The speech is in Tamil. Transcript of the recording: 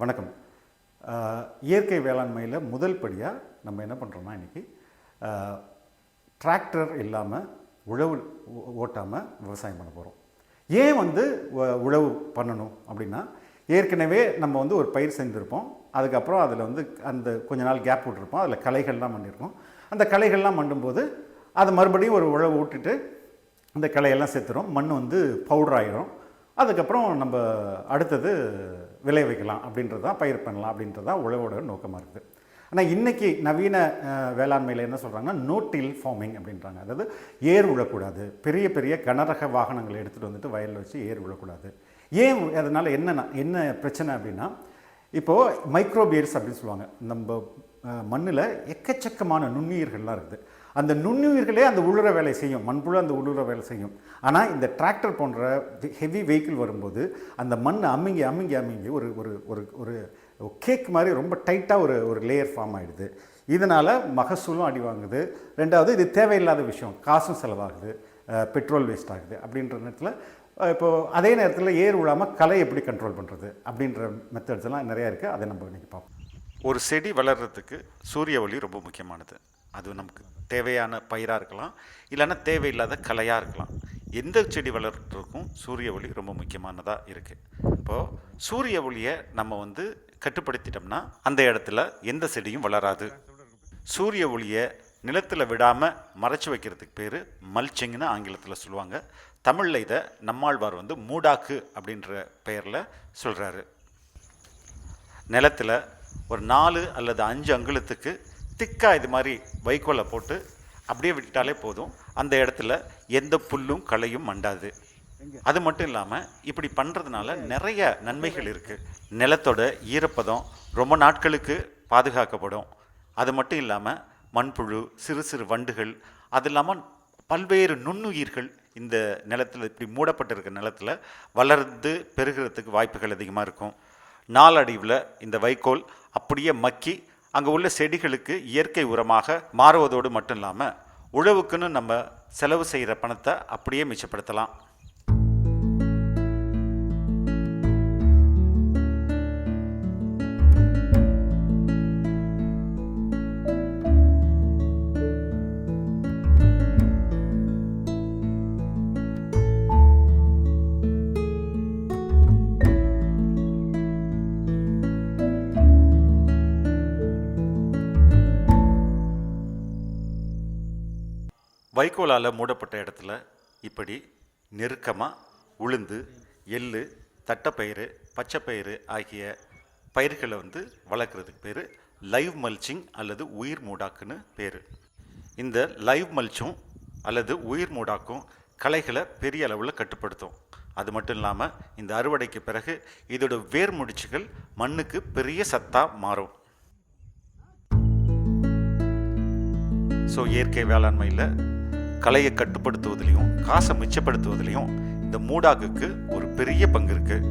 வணக்கம். இயற்கை வேளாண்மையில் முதல் படியாக நம்ம என்ன பண்ணுறோம்னா இன்றைக்கி டிராக்டர் இல்லாமல் உழவு ஓட்டாமல் விவசாயம் பண்ண போகிறோம். ஏன் உழவு பண்ணணும் அப்படின்னா, ஏற்கனவே நம்ம ஒரு பயிர் செஞ்சுருப்போம். அதுக்கப்புறம் அதில் அந்த கொஞ்ச நாள் கேப் விட்டுருப்போம். அதில் களைகள்லாம் பண்ணியிருக்கோம். அந்த களைகள்லாம் மண்டும்போது அதை மறுபடியும் ஒரு உழவு விட்டுட்டு அந்த களையெல்லாம் செத்துரும். மண் பவுடர் ஆகிரும். அதுக்கப்புறம் நம்ம அடுத்தது விளை வைக்கலாம் அப்படின்றது தான், பயிர் பண்ணலாம் அப்படின்றது தான் உழவோட நோக்கமாக இருக்குது. ஆனால் இன்றைக்கி நவீன வேளாண்மையில் என்ன சொல்கிறாங்கன்னா, நோ டில் ஃபார்மிங் அப்படின்றாங்க. அதாவது ஏர் உழக்கூடாது, பெரிய பெரிய கனரக வாகனங்களை எடுத்துகிட்டு வயலில் வச்சு ஏர் உழக்கூடாது. ஏன் அதனால் என்ன பிரச்சனை அப்படின்னா, இப்போது மைக்ரோபியல்ஸ் அப்படின்னு சொல்லுவாங்க. நம்ம மண்ணில் எக்கச்சக்கமான நுண்ணுயிர்கள்லாம் இருக்குது. அந்த நுண்ணுயிர்களே அந்த உழுற வேலை செய்யும், மண்புழு அந்த உழுற வேலை செய்யும். ஆனால் இந்த டிராக்டர் போன்ற ஹெவி வெஹிக்கிள் வரும்போது அந்த மண் அமுங்கி ஒரு ஒரு ஒரு ஒரு கேக் மாதிரி ரொம்ப டைட்டாக ஒரு லேயர் ஃபார்ம் ஆகிடுது. இதனால் மகசூலும் அடி வாங்குது. ரெண்டாவது, இது தேவையில்லாத விஷயம், காசும் செலவாகுது, பெட்ரோல் வேஸ்ட் ஆகுது. அப்படின்ற நேரத்தில் இப்போது அதே நேரத்தில் ஏர் விழாமல் களை எப்படி கண்ட்ரோல் பண்ணுறது அப்படின்ற மெத்தட்ஸ் எல்லாம் நிறையா இருக்குது. அதை நம்ம இன்றைக்கி பார்ப்போம். ஒரு செடி வளர்கிறதுக்கு சூரிய ஒளி ரொம்ப முக்கியமானது. அது நமக்கு தேவையான பயிராக இருக்கலாம், இல்லைன்னா தேவையில்லாத கலையாக இருக்கலாம். எந்த செடி வளர்கிறதுக்கும் சூரிய ஒளி ரொம்ப முக்கியமானதாக இருக்குது. இப்போது சூரிய ஒளியை நம்ம கட்டுப்படுத்திட்டோம்னா அந்த இடத்துல எந்த செடியும் வளராது. சூரிய ஒளியை நிலத்தில் விடாமல் மறைச்சி வைக்கிறதுக்கு பேர் மல்ச்சிங்னு ஆங்கிலத்தில் சொல்லுவாங்க. தமிழில் இதை நம்மாழ்வார் மூடாக்கு அப்படின்ற பெயரில் சொல்கிறாரு. நிலத்தில் ஒரு 4 அல்லது 5 அங்குலத்துக்கு திக்காக இது மாதிரி வைக்கோலை போட்டு அப்படியே விட்டுட்டாலே போதும். அந்த இடத்துல எந்த புல்லும் களையும் மண்டாது. அது மட்டும் இல்லாமல் இப்படி பண்ணுறதுனால நிறைய நன்மைகள் இருக்குது. நிலத்தோட ஈரப்பதம் ரொம்ப நாட்களுக்கு பாதுகாக்கப்படும். அது மட்டும் இல்லாமல் மண்புழு, சிறு சிறு வண்டுகள், அது இல்லாமல் பல்வேறு நுண்ணுயிர்கள் இந்த நிலத்தில், இப்படி மூடப்பட்டிருக்க நிலத்தில் வளர்ந்து பெருகிறதுக்கு வாய்ப்புகள் அதிகமாக இருக்கும். நாளடைவில் இந்த வைக்கோல் அப்படியே மக்கி அங்கே உள்ள செடிகளுக்கு இயற்கை உரமாக மாறுவதோடு மட்டும் இல்லாமல் உழவுக்குன்னு நம்ம செலவு செய்கிற பணத்தை அப்படியே மிச்சப்படுத்தலாம். வைக்கோலால் மூடப்பட்ட இடத்துல இப்படி நெருக்கமாக உளுந்து, எள்ளு, தட்டைப்பயிறு, பச்சைப்பயிறு ஆகிய பயிர்களை வளர்க்குறதுக்கு பேர் லைவ் மல்ச்சிங் அல்லது உயிர் மூடாக்குன்னு பேர். இந்த லைவ் மல்ச்சும் அல்லது உயிர் மூடாக்கும் களைகளை பெரிய அளவில் கட்டுப்படுத்தும். அது மட்டும் இல்லாமல் இந்த அறுவடைக்கு பிறகு இதோட வேர் முடிச்சுகள் மண்ணுக்கு பெரிய சத்தாக மாறும். ஸோ இயற்கை வேளாண்மையில் களையை கட்டுப்படுத்துவதிலையும் காசை மிச்சப்படுத்துவதிலையும் இந்த மூடாக்குக்கு ஒரு பெரிய பங்கு இருக்குது.